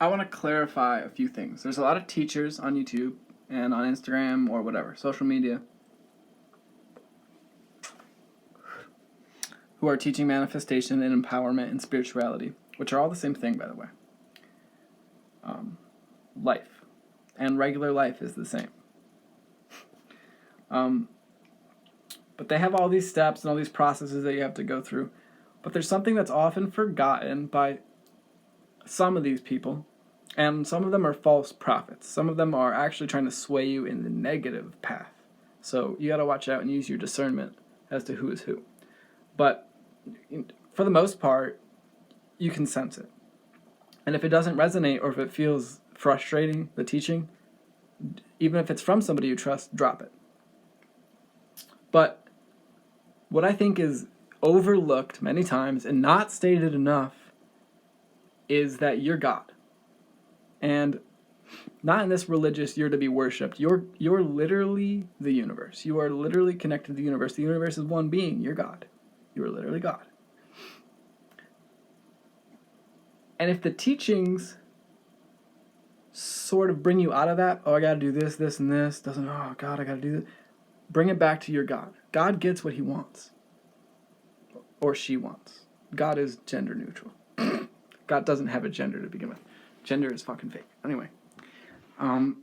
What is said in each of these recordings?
I want to clarify a few things. There's a lot of teachers on YouTube and on Instagram or whatever, social media, who are teaching manifestation and empowerment and spirituality, which are all the same thing, by the way. Life. And regular life is the same. But they have all these steps and all these processes that you have to go through. But there's something that's often forgotten by some of these people, and some of them are false prophets. Some of them are actually trying to sway you in the negative path. So you got to watch out and use your discernment as to who is who. But for the most part, you can sense it. And if it doesn't resonate or if it feels frustrating, the teaching, even if it's from somebody you trust, drop it. But what I think is overlooked many times and not stated enough is that you're God. And not in this religious, you're to be worshipped. You're literally the universe. You are literally connected to the universe. The universe is one being. You're God. You are literally God. And if the teachings sort of bring you out of that, oh, I got to do this, this, and this, oh, God, I got to do this, bring it back to your God. God gets what he wants. Or she wants. God is gender neutral. God doesn't have a gender to begin with. Gender is fucking fake. Anyway. If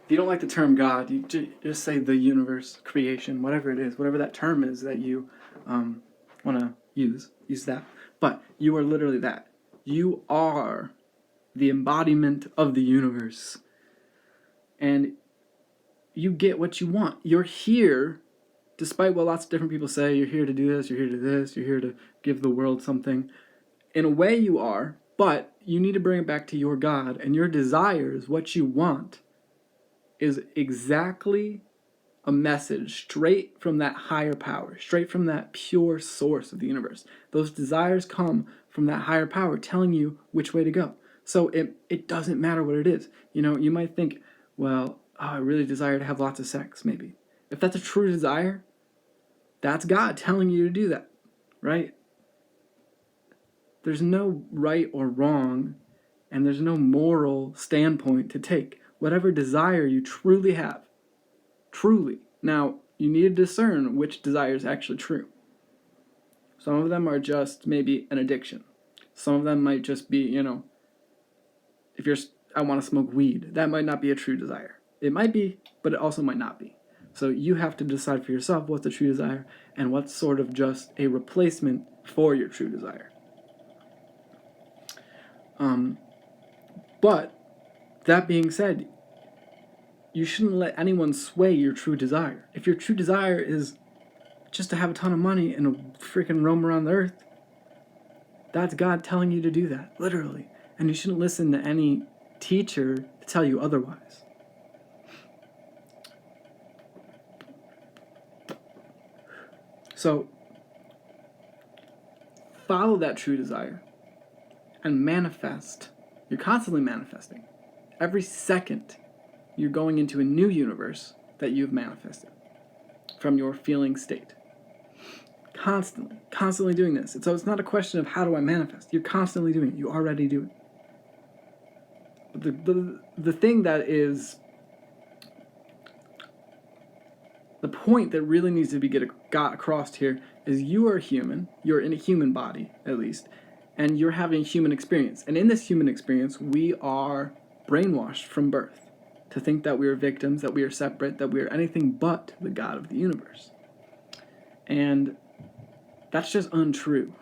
you don't like the term God, you just say the universe, creation, whatever it is, whatever that term is that you want to use that. But you are literally that. You are the embodiment of the universe. And you get what you want. You're here, despite what lots of different people say, you're here to do this, you're here to do this, you're here to give the world something. In a way you are, but you need to bring it back to your God, and your desires, what you want, is exactly a message straight from that higher power, straight from that pure source of the universe. Those desires come from that higher power telling you which way to go. So it doesn't matter what it is. You know, you might think, well, I really desire to have lots of sex, maybe. If that's a true desire, that's God telling you to do that, right? There's no right or wrong, and there's no moral standpoint to take. Whatever desire you truly have, truly. Now, you need to discern which desire is actually true. Some of them are just maybe an addiction. Some of them might just be, I want to smoke weed. That might not be a true desire. It might be, but it also might not be. So you have to decide for yourself what's a true desire and what's sort of just a replacement for your true desire. But that being said, you shouldn't let anyone sway your true desire. If your true desire is just to have a ton of money and freaking roam around the earth, that's God telling you to do that, literally. And you shouldn't listen to any teacher to tell you otherwise. So, follow that true desire and manifest. You're constantly manifesting. Every second, you're going into a new universe that you've manifested from your feeling state. Constantly doing this. So it's not a question of how do I manifest. You're constantly doing it. You already do it. But the thing that is the point that really needs to be got across here is you are human. You're in a human body, at least, and you're having a human experience. And in this human experience, we are brainwashed from birth to think that we are victims, that we are separate, that we are anything but the God of the universe. And that's just untrue.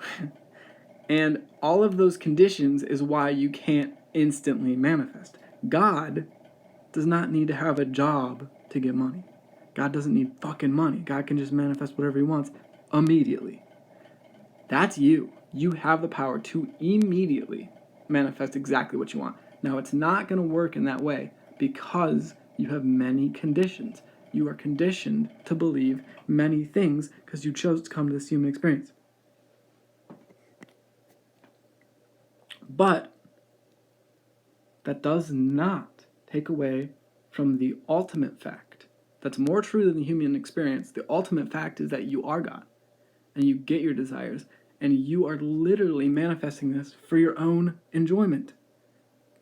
And all of those conditions is why you can't instantly manifest. God does not need to have a job to get money. God doesn't need fucking money. God can just manifest whatever he wants immediately. That's you. You have the power to immediately manifest exactly what you want. Now, it's not going to work in that way because you have many conditions. You are conditioned to believe many things because you chose to come to this human experience. But that does not take away from the ultimate fact that's more true than the human experience. The ultimate fact is that you are God and you get your desires and you are literally manifesting this for your own enjoyment.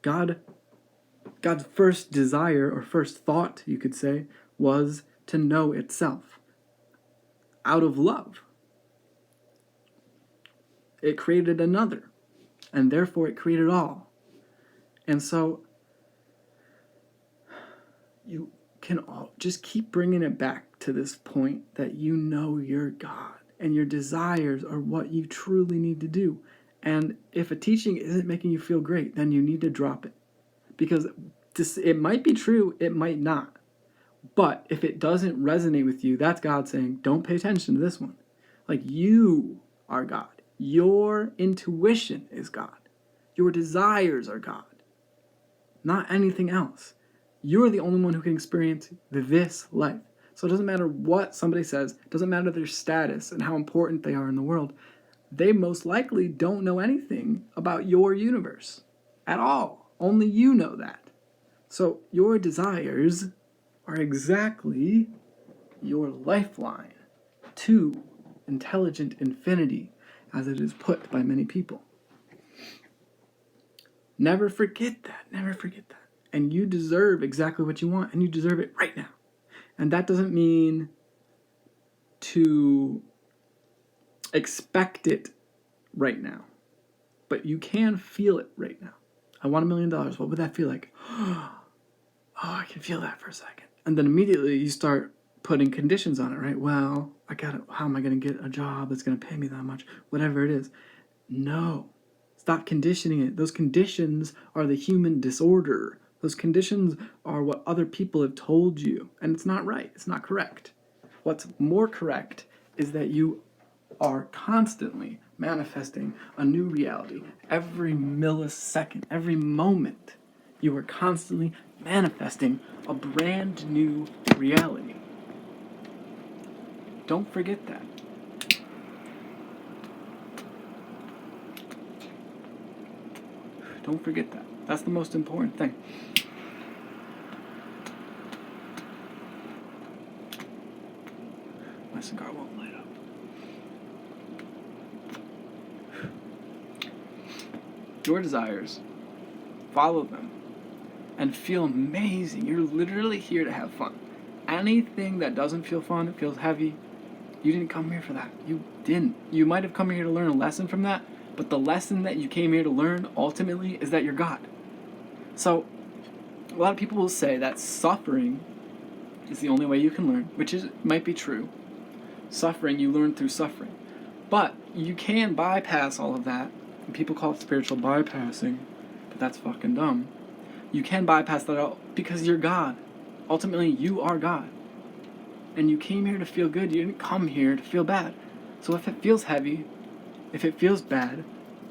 God's first desire, or first thought, you could say, was to know itself out of love. It created another, and therefore it created all. And so you can all just keep bringing it back to this point that you know you're God, and your desires are what you truly need to do. And if a teaching isn't making you feel great, then you need to drop it. Because it might be true, it might not. But if it doesn't resonate with you, that's God saying, don't pay attention to this one. Like, you are God. Your intuition is God. Your desires are God. Not anything else. You're the only one who can experience this life. So it doesn't matter what somebody says. It doesn't matter their status and how important they are in the world. They most likely don't know anything about your universe at all. Only you know that. So your desires are exactly your lifeline to intelligent infinity, as it is put by many people. Never forget that. Never forget that. And you deserve exactly what you want, and you deserve it right now. And that doesn't mean to expect it right now, but you can feel it right now. I want $1 million. What would that feel like? Oh, I can feel that for a second. And then immediately you start putting conditions on it, right? Well, how am I going to get a job that's going to pay me that much? Whatever it is. No. Stop conditioning it. Those conditions are the human disorder. Those conditions are what other people have told you. And it's not right. It's not correct. What's more correct is that you are constantly manifesting a new reality. Every millisecond, every moment, you are constantly manifesting a brand new reality. Don't forget that. Don't forget that. That's the most important thing. My cigar won't light up. Your desires, follow them, and feel amazing. You're literally here to have fun. Anything that doesn't feel fun, it feels heavy, you didn't come here for that. You didn't. You might have come here to learn a lesson from that, but the lesson that you came here to learn ultimately is that you're God. So a lot of people will say that suffering is the only way you can learn, which might be true. Suffering, you learn through suffering. But you can bypass all of that. And people call it spiritual bypassing, but that's fucking dumb. You can bypass that all because you're God. Ultimately, you are God. And you came here to feel good. You didn't come here to feel bad. So if it feels heavy, if it feels bad,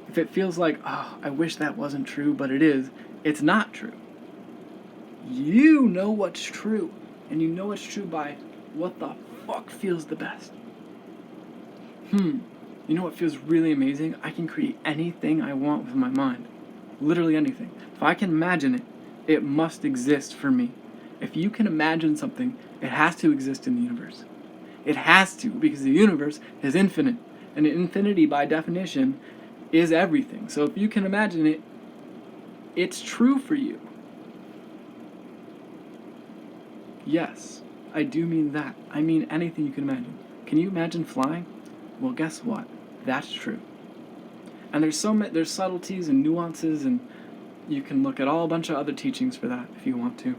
if it feels like, oh, I wish that wasn't true, but it is, it's not true. You know what's true. And you know it's true by what the fuck feels the best. You know what feels really amazing? I can create anything I want with my mind. Literally anything. If I can imagine it, it must exist for me. If you can imagine something, it has to exist in the universe. It has to, because the universe is infinite. And infinity, by definition, is everything. So if you can imagine it, it's true for you. Yes, I do mean that. I mean anything you can imagine. Can you imagine flying? Well, guess what? That's true. And there's subtleties and nuances, and you can look at a bunch of other teachings for that if you want to.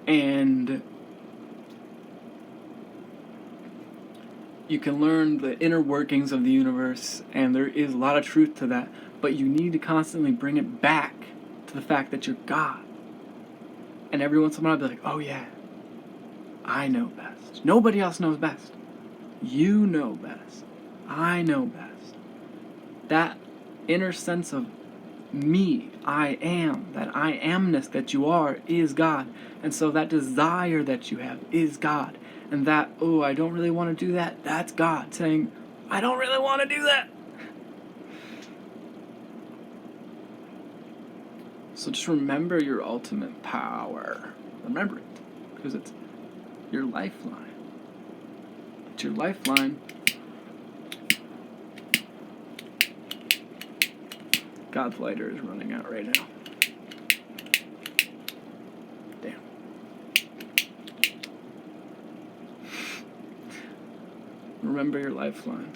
And you can learn the inner workings of the universe, and there is a lot of truth to that, but you need to constantly bring it back to the fact that you're God. And every once in a while I'll be like, oh yeah, I know best. Nobody else knows best. You know best. I know best. That inner sense of me, I am, that I amness that you are is God. And so that desire that you have is God. And that, oh, I don't really want to do that, that's God saying, I don't really want to do that. So just remember your ultimate power. Remember it, because it's your lifeline. It's your lifeline. God's lighter is running out right now. Damn. Remember your lifeline.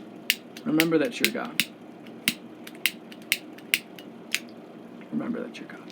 Remember that you're God. Remember that you're God.